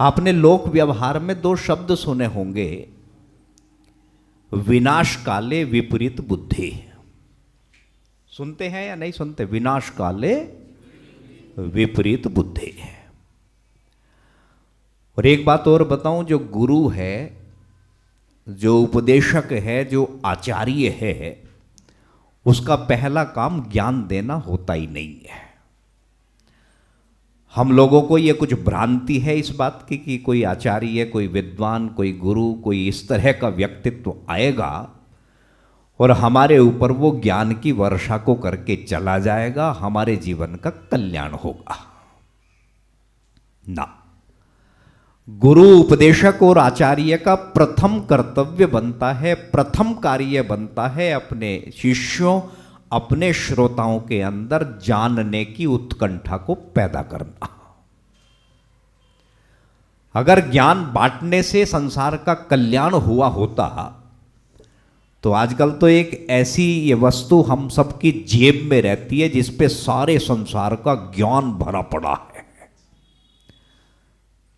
आपने लोक व्यवहार में दो शब्द सुने होंगे, विनाश काले विपरीत बुद्धि। सुनते हैं या नहीं सुनते? विनाश काले विपरीत बुद्धि। और एक बात और बताऊं, जो गुरु है, जो उपदेशक है, जो आचार्य है, उसका पहला काम ज्ञान देना होता ही नहीं है। हम लोगों को ये कुछ भ्रांति है इस बात की कि कोई आचार्य, कोई विद्वान, कोई गुरु, कोई इस तरह का व्यक्तित्व आएगा और हमारे ऊपर वो ज्ञान की वर्षा को करके चला जाएगा, हमारे जीवन का कल्याण होगा। ना, गुरु, उपदेशक और आचार्य का प्रथम कर्तव्य बनता है, प्रथम कार्य बनता है अपने शिष्यों, अपने श्रोताओं के अंदर जानने की उत्कंठा को पैदा करना। अगर ज्ञान बांटने से संसार का कल्याण हुआ होता तो आजकल तो एक ऐसी ये वस्तु हम सबकी जेब में रहती है जिस पे सारे संसार का ज्ञान भरा पड़ा है।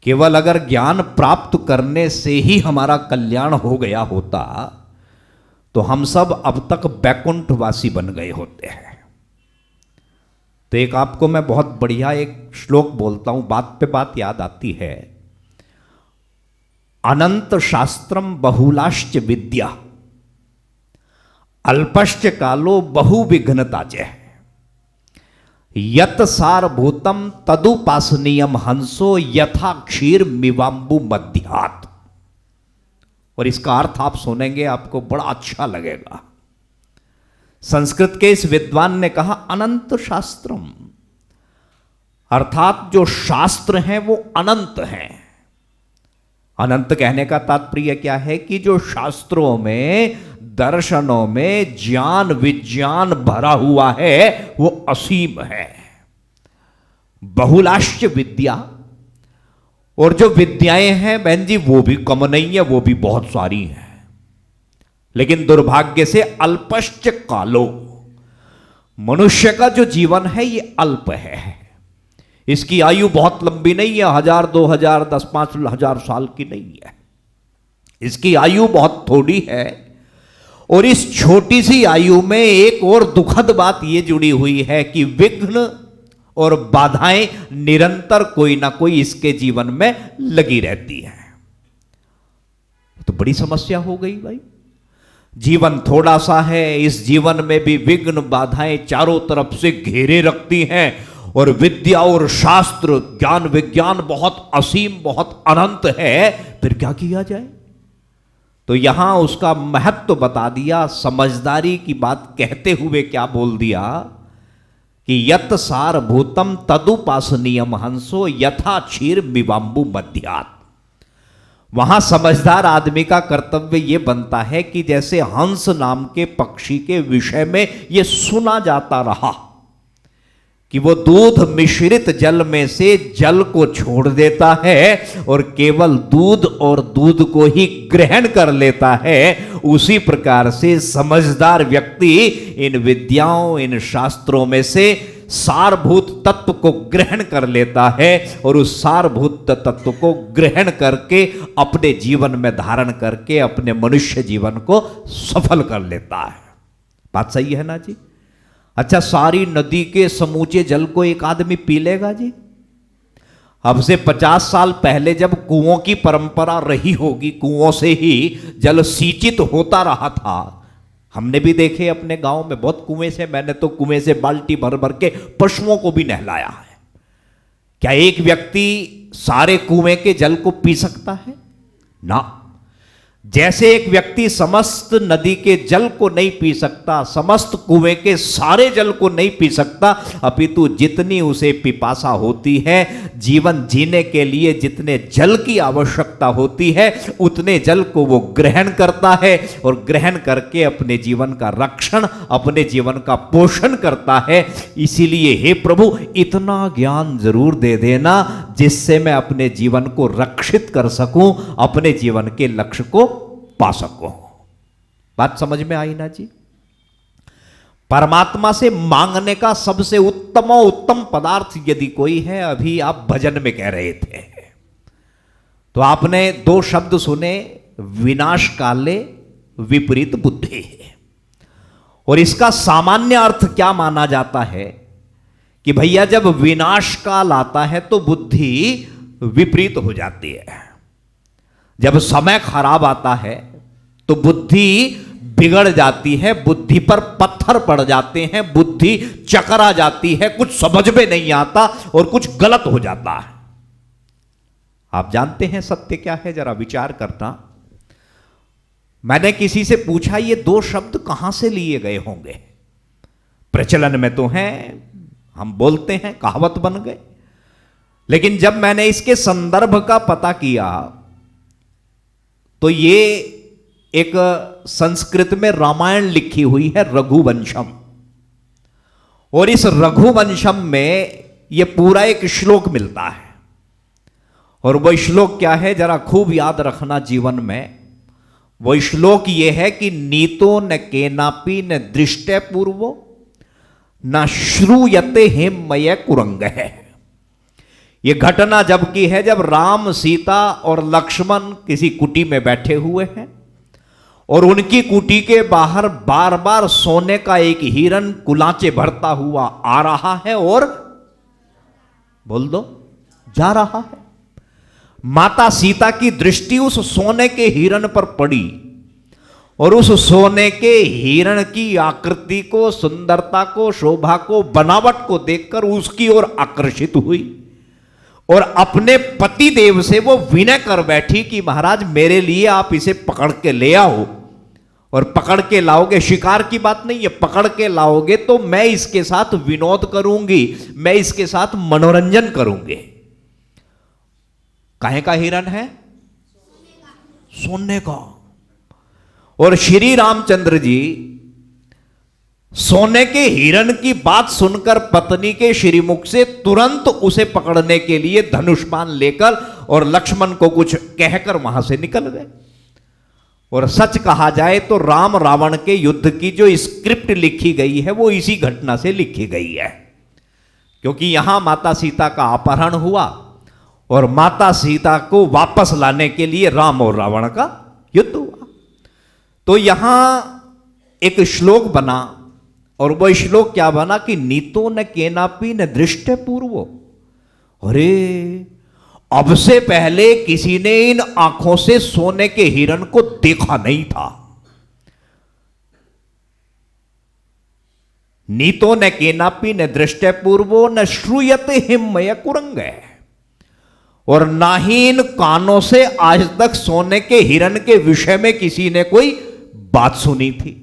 केवल अगर ज्ञान प्राप्त करने से ही हमारा कल्याण हो गया होता तो हम सब अब तक बैकुंठवासी बन गए होते हैं। तो एक आपको मैं बहुत बढ़िया एक श्लोक बोलता हूं, बात पे बात याद आती है। अनंत शास्त्रम बहुलाश्च विद्या, अल्पश्च कालो बहुविघ्नताच, यत सारभूतम तदुपासनीयम हंसो यथा क्षीर मिवाम्बु मध्यात्। और इसका अर्थ आप सुनेंगे आपको बड़ा अच्छा लगेगा। संस्कृत के इस विद्वान ने कहा अनंत शास्त्रम, अर्थात जो शास्त्र हैं वो अनंत हैं। अनंत कहने का तात्पर्य क्या है कि जो शास्त्रों में, दर्शनों में ज्ञान विज्ञान भरा हुआ है वो असीम है। बहुलाश्च विद्या, और जो विद्याएं हैं बहन जी वो भी कम नहीं है, वो भी बहुत सारी हैं। लेकिन दुर्भाग्य से अल्पश्च कालो, मनुष्य का जो जीवन है ये अल्प है। इसकी आयु बहुत लंबी नहीं है, 1000, 2000, 10, 5000 साल की नहीं है। इसकी आयु बहुत थोड़ी है। और इस छोटी सी आयु में एक और दुखद बात ये जुड़ी हुई है कि विघ्न और बाधाएं निरंतर कोई ना कोई इसके जीवन में लगी रहती है। तो बड़ी समस्या हो गई भाई। जीवन थोड़ा सा है, इस जीवन में भी विघ्न बाधाएं चारों तरफ से घेरे रखती हैं, और विद्या और शास्त्र ज्ञान विज्ञान बहुत असीम, बहुत अनंत है। फिर क्या किया जाए? तो यहां उसका महत्व बता दिया, समझदारी की बात कहते हुए क्या बोल दिया कि यत सारभूतम तदुपासनीयम हंसो यथा क्षीर मिवाम्बु मध्यात्। वहां समझदार आदमी का कर्तव्य यह बनता है कि जैसे हंस नाम के पक्षी के विषय में यह सुना जाता रहा कि वो दूध मिश्रित जल में से जल को छोड़ देता है और केवल दूध और दूध को ही ग्रहण कर लेता है, उसी प्रकार से समझदार व्यक्ति इन विद्याओं, इन शास्त्रों में से सारभूत तत्व को ग्रहण कर लेता है और उस सारभूत तत्व को ग्रहण करके अपने जीवन में धारण करके अपने मनुष्य जीवन को सफल कर लेता है। बात सही है ना जी? अच्छा, सारी नदी के समूचे जल को एक आदमी पी लेगा जी? अब से 50 साल पहले जब कुओं की परंपरा रही होगी, कुओं से ही जल सिंचित होता रहा था। हमने भी देखे अपने गांव में बहुत कुएं से, मैंने तो कुएं से बाल्टी भर भर के पशुओं को भी नहलाया है। क्या एक व्यक्ति सारे कुएं के जल को पी सकता है? ना। जैसे एक व्यक्ति समस्त नदी के जल को नहीं पी सकता, समस्त कुएं के सारे जल को नहीं पी सकता, अपितु जितनी उसे पिपासा होती है, जीवन जीने के लिए जितने जल की आवश्यकता होती है, उतने जल को वो ग्रहण करता है और ग्रहण करके अपने जीवन का रक्षण, अपने जीवन का पोषण करता है। इसीलिए हे प्रभु, इतना ज्ञान जरूर दे देना जिससे मैं अपने जीवन को रक्षित कर सकूं, अपने जीवन के लक्ष्य को पा सको। बात समझ में आई ना जी? परमात्मा से मांगने का सबसे उत्तम पदार्थ यदि कोई है, अभी आप भजन में कह रहे थे, तो आपने दो शब्द सुने, विनाश काले विपरीत बुद्धि। और इसका सामान्य अर्थ क्या माना जाता है कि भैया जब विनाश काल आता है तो बुद्धि विपरीत हो जाती है। जब समय खराब आता है तो बुद्धि बिगड़ जाती है, बुद्धि पर पत्थर पड़ जाते हैं, बुद्धि चकरा जाती है, कुछ समझ में नहीं आता और कुछ गलत हो जाता है। आप जानते हैं सत्य क्या है? जरा विचार करना। मैंने किसी से पूछा ये दो शब्द कहां से लिए गए होंगे? प्रचलन में तो हैं, हम बोलते हैं, कहावत बन गए। लेकिन जब मैंने इसके संदर्भ का पता किया तो ये एक संस्कृत में रामायण लिखी हुई है, रघुवंशम। और इस रघुवंशम में ये पूरा एक श्लोक मिलता है। और वो श्लोक क्या है, जरा खूब याद रखना जीवन में। वो श्लोक ये है कि नीतो न केनापि न दृष्टे पूर्वो न श्रूयते हेममय कुरंग है। ये घटना जब की है जब राम, सीता और लक्ष्मण किसी कुटी में बैठे हुए हैं और उनकी कुटी के बाहर बार बार सोने का एक हिरन कुलाचे भरता हुआ आ रहा है और बोल दो जा रहा है। माता सीता की दृष्टि उस सोने के हिरन पर पड़ी और उस सोने के हिरण की आकृति को, सुंदरता को, शोभा को, बनावट को देखकर उसकी ओर आकर्षित हुई और अपने पति देव से वो विनय कर बैठी कि महाराज मेरे लिए आप इसे पकड़ के ले आओ। और पकड़ के लाओगे, शिकार की बात नहीं है, पकड़ के लाओगे तो मैं इसके साथ विनोद करूंगी, मैं इसके साथ मनोरंजन करूंगी। काहे का हिरण है? सोने का। और श्री रामचंद्र जी सोने के हिरण की बात सुनकर पत्नी के श्रीमुख से तुरंत उसे पकड़ने के लिए धनुष्मान लेकर और लक्ष्मण को कुछ कहकर वहां से निकल गए। और सच कहा जाए तो राम रावण के युद्ध की जो स्क्रिप्ट लिखी गई है वो इसी घटना से लिखी गई है। क्योंकि यहां माता सीता का अपहरण हुआ और माता सीता को वापस लाने के लिए राम और रावण का युद्ध हुआ। तो यहां एक श्लोक बना और वह श्लोक क्या बना कि नीतो न केनापि न दृष्टे पूर्वो। अरे अब से पहले किसी ने इन आंखों से सोने के हिरण को देखा नहीं था। नीतो न केनापि न दृष्टे पूर्वो न श्रूयते हिममय कुरंग। और ना ही इन कानों से आज तक सोने के हिरण के विषय में किसी ने कोई बात सुनी थी।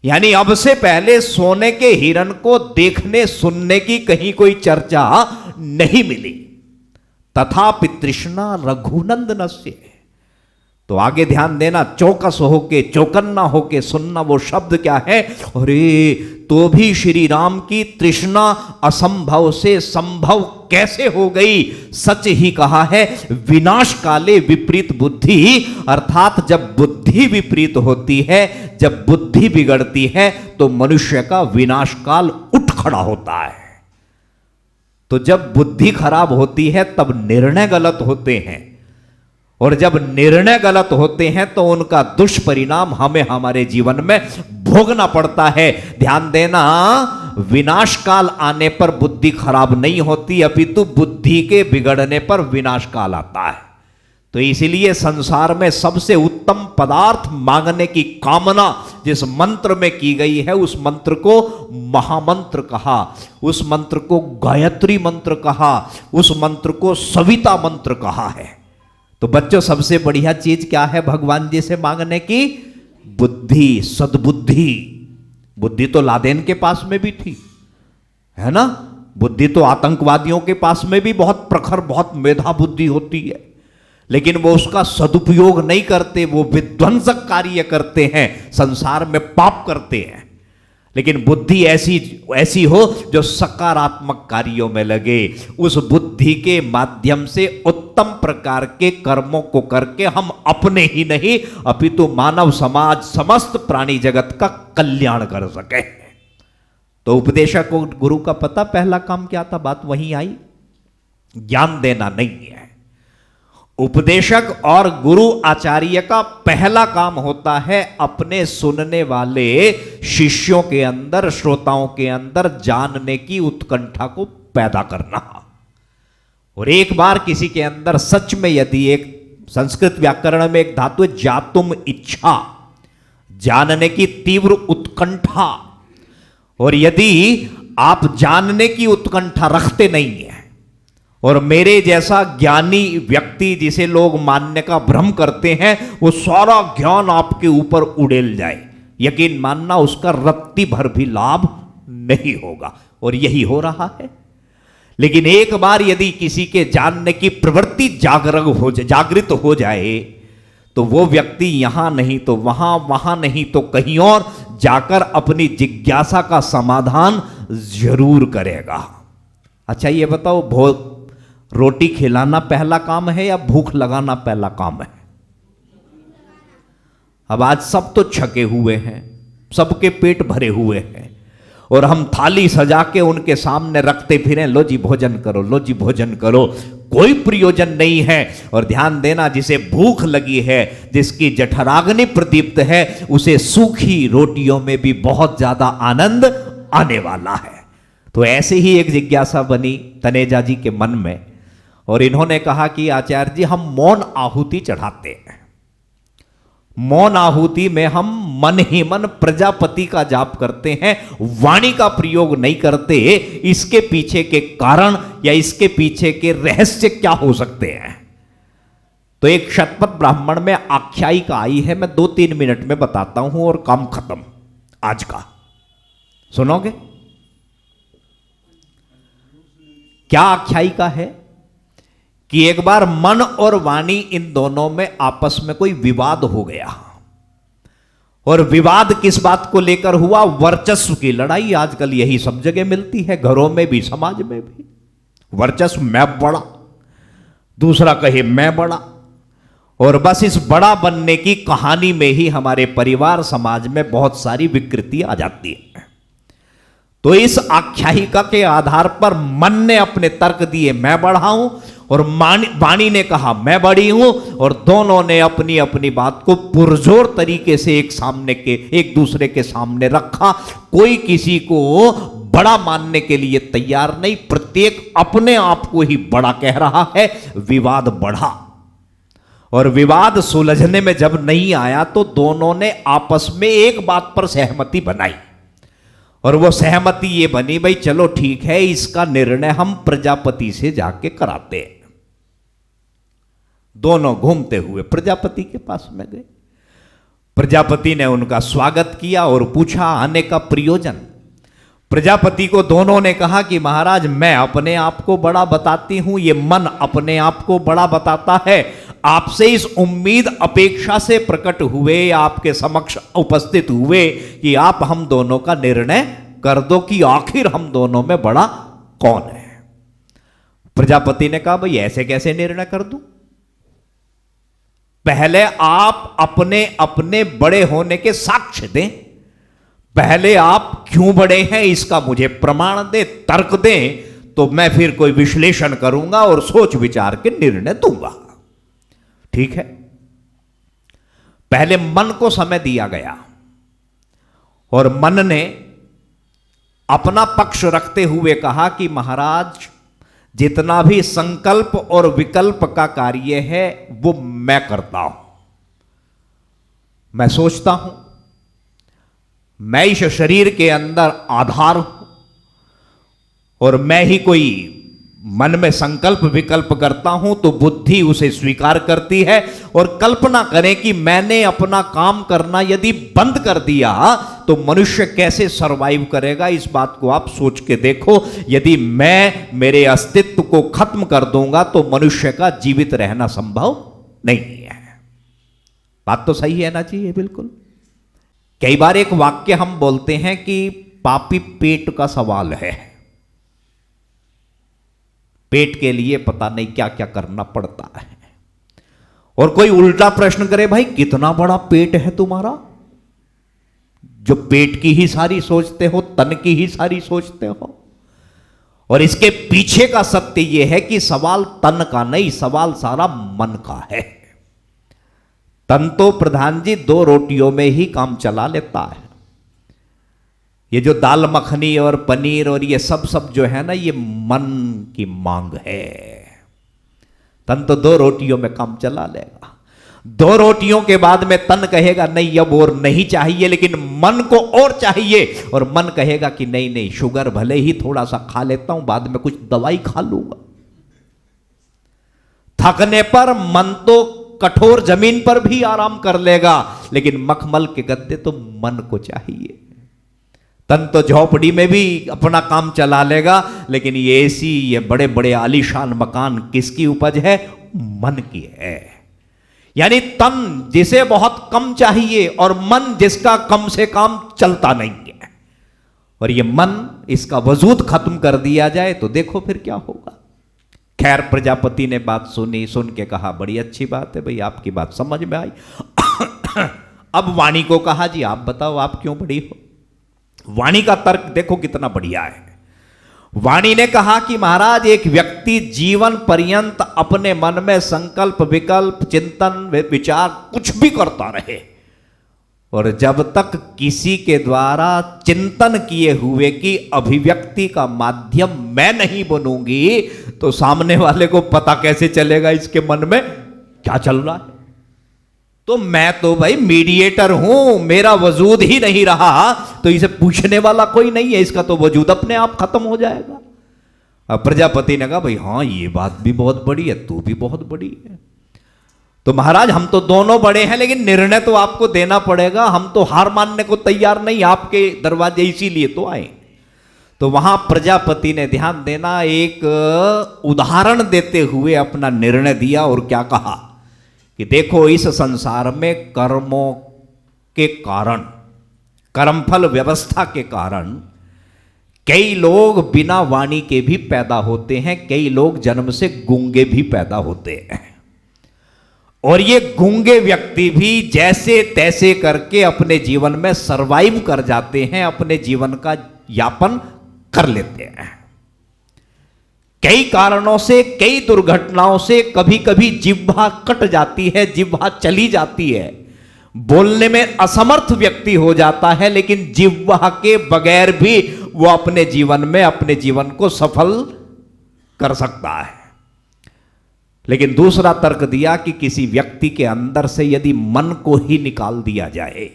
यानी अब से पहले सोने के हिरण को देखने सुनने की कहीं कोई चर्चा नहीं मिली। तथापि तृष्णा रघुनंदनस्य। तो आगे ध्यान देना, चौकस होके, चौकन्ना होके सुनना। वो शब्द क्या है? अरे तो भी श्री राम की तृष्णा असंभव से संभव कैसे हो गई? सच ही कहा है, विनाश काले विपरीत बुद्धि। अर्थात जब बुद्धि विपरीत होती है, जब बुद्धि बिगड़ती है तो मनुष्य का विनाश काल उठ खड़ा होता है। तो जब बुद्धि खराब होती है तब निर्णय गलत होते हैं, और जब निर्णय गलत होते हैं तो उनका दुष्परिणाम हमें हमारे जीवन में भोगना पड़ता है। ध्यान देना, विनाश काल आने पर बुद्धि खराब नहीं होती, अपितु बुद्धि के बिगड़ने पर विनाश काल आता है। तो इसलिए संसार में सबसे उत्तम पदार्थ मांगने की कामना जिस मंत्र में की गई है उस मंत्र को महामंत्र कहा, उस मंत्र को गायत्री मंत्र कहा, उस मंत्र को सविता मंत्र कहा है। तो बच्चों सबसे बढ़िया चीज क्या है भगवान जी से मांगने की? बुद्धि, सद्बुद्धि। बुद्धि तो लादेन के पास में भी थी, है ना? बुद्धि तो आतंकवादियों के पास में भी बहुत प्रखर, बहुत मेधा बुद्धि होती है, लेकिन वो उसका सदुपयोग नहीं करते, वो विध्वंसक कार्य करते हैं, संसार में पाप करते हैं। लेकिन बुद्धि ऐसी हो जो सकारात्मक कार्यों में लगे। उस बुद्धि के माध्यम से उत्तम प्रकार के कर्मों को करके हम अपने ही नहीं अपितु मानव समाज, समस्त प्राणी जगत का कल्याण कर सके। तो उपदेशक को गुरु का पता पहला काम क्या था? बात वहीं आई, ज्ञान देना नहीं है। उपदेशक और गुरु आचार्य का पहला काम होता है अपने सुनने वाले शिष्यों के अंदर, श्रोताओं के अंदर जानने की उत्कंठा को पैदा करना। और एक बार किसी के अंदर सच में यदि एक संस्कृत व्याकरण में एक धातु है जातुम इच्छा, जानने की तीव्र उत्कंठा, और यदि आप जानने की उत्कंठा रखते नहीं है और मेरे जैसा ज्ञानी व्यक्ति जिसे लोग मानने का भ्रम करते हैं वो सारा ज्ञान आपके ऊपर उड़ेल जाए, यकीन मानना उसका रत्ती भर भी लाभ नहीं होगा। और यही हो रहा है। लेकिन एक बार यदि किसी के जानने की प्रवृत्ति जागृत हो जाए तो वो व्यक्ति यहां नहीं तो वहां, वहां नहीं तो कहीं और जाकर अपनी जिज्ञासा का समाधान जरूर करेगा। अच्छा ये बताओ, रोटी खिलाना पहला काम है या भूख लगाना पहला काम है? अब आज सब तो छके हुए हैं, सबके पेट भरे हुए हैं और हम थाली सजा के उनके सामने रखते फिरें, लो जी भोजन करो, लो जी भोजन करो, कोई प्रयोजन नहीं है। और ध्यान देना, जिसे भूख लगी है, जिसकी जठराग्नि प्रदीप्त है, उसे सूखी रोटियों में भी बहुत ज्यादा आनंद आने वाला है। तो ऐसे ही एक जिज्ञासा बनी तनेजा जी के मन में और इन्होंने कहा कि आचार्य जी हम मौन आहुति चढ़ाते हैं। मौन आहुति में हम मन ही मन प्रजापति का जाप करते हैं, वाणी का प्रयोग नहीं करते। इसके पीछे के कारण या इसके पीछे के रहस्य क्या हो सकते हैं? तो एक शतपथ ब्राह्मण में आख्यायिका आई है, मैं 2-3 मिनट में बताता हूं और काम खत्म आज का। सुनोगे? क्या आख्यायिका है कि एक बार मन और वाणी इन दोनों में आपस में कोई विवाद हो गया। और विवाद किस बात को लेकर हुआ? वर्चस्व की लड़ाई। आजकल यही सब जगह मिलती है, घरों में भी समाज में भी। वर्चस्व, मैं बड़ा, दूसरा कहे मैं बड़ा, और बस इस बड़ा बनने की कहानी में ही हमारे परिवार समाज में बहुत सारी विकृति आ जाती है। तो इस आख्यायिका के आधार पर मन ने अपने तर्क दिए, मैं बड़ा हूं, और वाणी ने कहा मैं बड़ी हूं, और दोनों ने अपनी अपनी बात को पुरजोर तरीके से एक दूसरे के सामने रखा। कोई किसी को बड़ा मानने के लिए तैयार नहीं, प्रत्येक अपने आप को ही बड़ा कह रहा है। विवाद बढ़ा और विवाद सुलझने में जब नहीं आया तो दोनों ने आपस में एक बात पर सहमति बनाई, और वो सहमति ये बनी, भाई चलो ठीक है, इसका निर्णय हम प्रजापति से जाके कराते हैं। दोनों घूमते हुए प्रजापति के पास में गए। प्रजापति ने उनका स्वागत किया और पूछा आने का प्रयोजन। प्रजापति को दोनों ने कहा कि महाराज मैं अपने आप को बड़ा बताती हूं, ये मन अपने आप को बड़ा बताता है। आपसे इस उम्मीद अपेक्षा से प्रकट हुए, आपके समक्ष उपस्थित हुए कि आप हम दोनों का निर्णय कर दो कि आखिर हम दोनों में बड़ा कौन है। प्रजापति ने कहा भाई ऐसे कैसे निर्णय कर दूं? पहले आप अपने अपने बड़े होने के साक्ष्य दें, पहले आप क्यों बड़े हैं इसका मुझे प्रमाण दें, तर्क दें, तो मैं फिर कोई विश्लेषण करूंगा और सोच विचार के निर्णय दूंगा। ठीक है, पहले मन को समय दिया गया और मन ने अपना पक्ष रखते हुए कहा कि महाराज जितना भी संकल्प और विकल्प का कार्य है वो मैं करता हूं, मैं सोचता हूं, मैं इस शरीर के अंदर आधार हूं और मैं ही कोई मन में संकल्प विकल्प करता हूं तो बुद्धि उसे स्वीकार करती है। और कल्पना करें कि मैंने अपना काम करना यदि बंद कर दिया तो मनुष्य कैसे सरवाइव करेगा, इस बात को आप सोच के देखो। यदि मैं मेरे अस्तित्व को खत्म कर दूंगा तो मनुष्य का जीवित रहना संभव नहीं है। बात तो सही है ना जी? ये बिल्कुल। कई बार एक वाक्य हम बोलते हैं कि पापी पेट का सवाल है, पेट के लिए पता नहीं क्या क्या करना पड़ता है। और कोई उल्टा प्रश्न करे, भाई कितना बड़ा पेट है तुम्हारा जो पेट की ही सारी सोचते हो, तन की ही सारी सोचते हो। और इसके पीछे का सत्य यह है कि सवाल तन का नहीं, सवाल सारा मन का है। तन तो प्रधान जी 2 रोटियों में ही काम चला लेता है। ये जो दाल मखनी और पनीर और ये सब जो है ना, ये मन की मांग है। तन तो 2 रोटियों में काम चला लेगा। 2 रोटियों के बाद में तन कहेगा नहीं अब और नहीं चाहिए, लेकिन मन को और चाहिए, और मन कहेगा कि नहीं नहीं, शुगर भले ही थोड़ा सा खा लेता हूं, बाद में कुछ दवाई खा लूंगा। थकने पर मन तो कठोर जमीन पर भी आराम कर लेगा, लेकिन मखमल के गद्दे तो मन को चाहिए। तन तो झोपड़ी में भी अपना काम चला लेगा, लेकिन ये एसी, ये बड़े बड़े आलीशान मकान किसकी उपज है? मन की है। यानी तन जिसे बहुत कम चाहिए और मन जिसका कम से कम चलता नहीं है, और ये मन, इसका वजूद खत्म कर दिया जाए तो देखो फिर क्या होगा। खैर, प्रजापति ने बात सुनी, सुन के कहा बड़ी अच्छी बात है भाई, आपकी बात समझ में आई। अब वाणी को कहा जी आप बताओ आप क्यों बड़ी हो। वाणी का तर्क देखो कितना बढ़िया है। वाणी ने कहा कि महाराज, एक व्यक्ति जीवन पर्यंत अपने मन में संकल्प, विकल्प, चिंतन, विचार कुछ भी करता रहे, और जब तक किसी के द्वारा चिंतन किए हुए की अभिव्यक्ति का माध्यम मैं नहीं बनूंगी, तो सामने वाले को पता कैसे चलेगा इसके मन में क्या चल रहा है। तो मैं तो भाई मीडिएटर हूं, मेरा वजूद ही नहीं रहा तो इसे पूछने वाला कोई नहीं है, इसका तो वजूद अपने आप खत्म हो जाएगा। अब प्रजापति ने कहा भाई हाँ, ये बात भी बहुत बड़ी है, तू भी बहुत बड़ी है। तो महाराज, हम तो दोनों बड़े हैं, लेकिन निर्णय तो आपको देना पड़ेगा। हम तो हार मानने को तैयार नहीं, आपके दरवाजे इसीलिए तो आए। तो वहां प्रजापति ने, ध्यान देना, एक उदाहरण देते हुए अपना निर्णय दिया, और क्या कहा कि देखो, इस संसार में कर्मों के कारण, कर्मफल व्यवस्था के कारण कई लोग बिना वाणी के भी पैदा होते हैं, कई लोग जन्म से गूंगे भी पैदा होते हैं, और ये गूंगे व्यक्ति भी जैसे तैसे करके अपने जीवन में सरवाइव कर जाते हैं, अपने जीवन का यापन कर लेते हैं। कई कारणों से, कई दुर्घटनाओं से कभी कभी जिह्वा कट जाती है, जिह्वा चली जाती है, बोलने में असमर्थ व्यक्ति हो जाता है, लेकिन जिह्वा के बगैर भी वो अपने जीवन में अपने जीवन को सफल कर सकता है। लेकिन दूसरा तर्क दिया कि किसी व्यक्ति के अंदर से यदि मन को ही निकाल दिया जाए,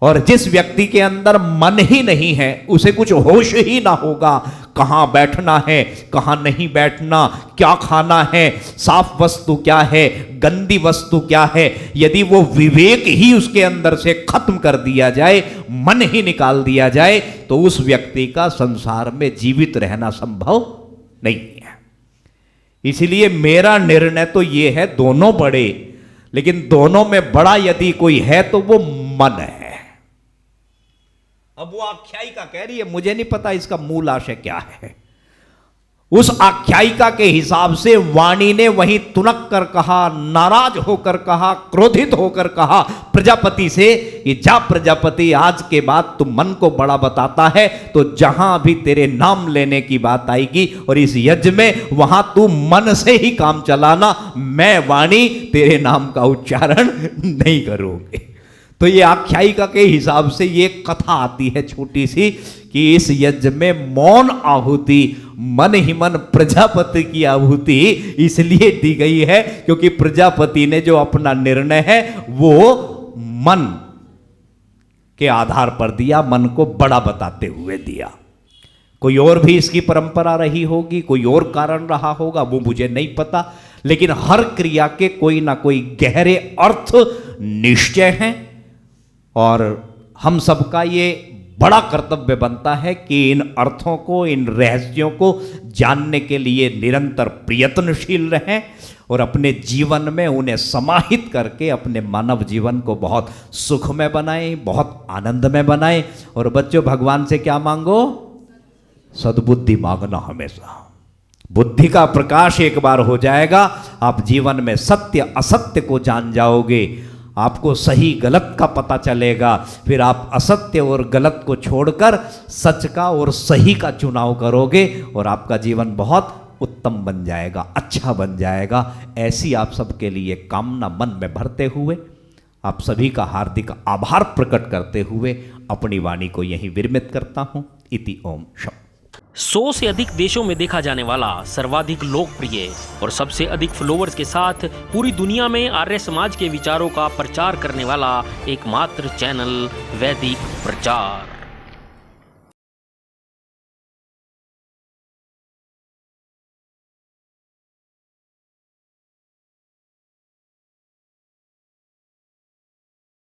और जिस व्यक्ति के अंदर मन ही नहीं है, उसे कुछ होश ही ना होगा, कहां बैठना है, कहां नहीं बैठना, क्या खाना है, साफ वस्तु क्या है, गंदी वस्तु क्या है, यदि वो विवेक ही उसके अंदर से खत्म कर दिया जाए, मन ही निकाल दिया जाए, तो उस व्यक्ति का संसार में जीवित रहना संभव नहीं है। इसलिए मेरा निर्णय तो ये है, दोनों बड़े, लेकिन दोनों में बड़ा यदि कोई है तो वो मन है। अब वो आख्यायिका कह रही है, मुझे नहीं पता इसका मूल आशय क्या है। उस आख्यायिका के हिसाब से वाणी ने वहीं तुनक कर कहा, नाराज होकर कहा, क्रोधित होकर कहा प्रजापति से कि जा प्रजापति, आज के बाद तू मन को बड़ा बताता है, तो जहां भी तेरे नाम लेने की बात आएगी और इस यज्ञ में, वहां तू मन से ही काम चलाना, मैं वाणी तेरे नाम का उच्चारण नहीं करूंगी। तो ये आख्यायिका के हिसाब से ये कथा आती है छोटी सी, कि इस यज्ञ में मौन आहुति, मन ही मन प्रजापति की आहुति इसलिए दी गई है क्योंकि प्रजापति ने जो अपना निर्णय है वो मन के आधार पर दिया, मन को बड़ा बताते हुए दिया। कोई और भी इसकी परंपरा रही होगी, कोई और कारण रहा होगा, वो मुझे नहीं पता, लेकिन हर क्रिया के कोई ना कोई गहरे अर्थ निश्चय हैं, और हम सबका ये बड़ा कर्तव्य बनता है कि इन अर्थों को, इन रहस्यों को जानने के लिए निरंतर प्रयत्नशील रहें और अपने जीवन में उन्हें समाहित करके अपने मानव जीवन को बहुत सुखमय बनाएं, बहुत आनंदमय बनाएं। और बच्चों, भगवान से क्या मांगो? सद्बुद्धि मांगना हमेशा। बुद्धि का प्रकाश एक बार हो जाएगा, आप जीवन में सत्य असत्य को जान जाओगे, आपको सही गलत का पता चलेगा, फिर आप असत्य और गलत को छोड़कर सच का और सही का चुनाव करोगे और आपका जीवन बहुत उत्तम बन जाएगा, अच्छा बन जाएगा। ऐसी आप सबके लिए कामना मन में भरते हुए, आप सभी का हार्दिक आभार प्रकट करते हुए अपनी वाणी को यहीं विरमित करता हूं। इति ओम शम। 100 से अधिक देशों में देखा जाने वाला सर्वाधिक लोकप्रिय और सबसे अधिक फॉलोअर्स के साथ पूरी दुनिया में आर्य समाज के विचारों का प्रचार करने वाला एकमात्र चैनल वैदिक प्रचार।